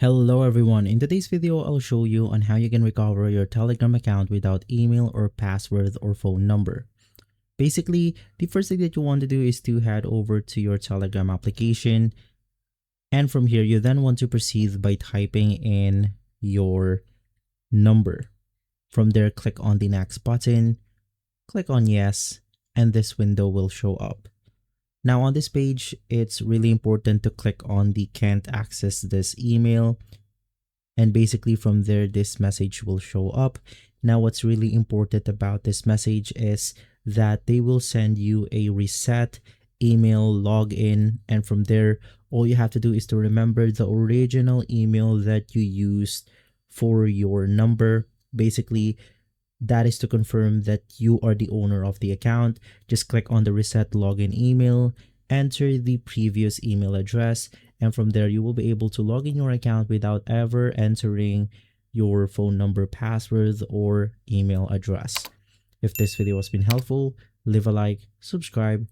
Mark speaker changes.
Speaker 1: Hello everyone, in today's video I'll show you on how you can recover your Telegram account without email or password or phone number. Basically, the first thing that you want to do is to head over to your Telegram application, and from here you then want to proceed by typing in your number. From there, click on the next button, click on yes, and this window will show up. Now on this page, it's really important to click on the can't access this email, and basically from there this message will show up. Now what's really important about this message is that they will send you a reset email login, and from there all you have to do is to remember the original email that you used for your number. Basically, that is to confirm that you are the owner of the account. Just click on the reset login email, enter the previous email address, and from there you will be able to log in your account without ever entering your phone number, password, or email address. If this video has been helpful, leave a like, subscribe,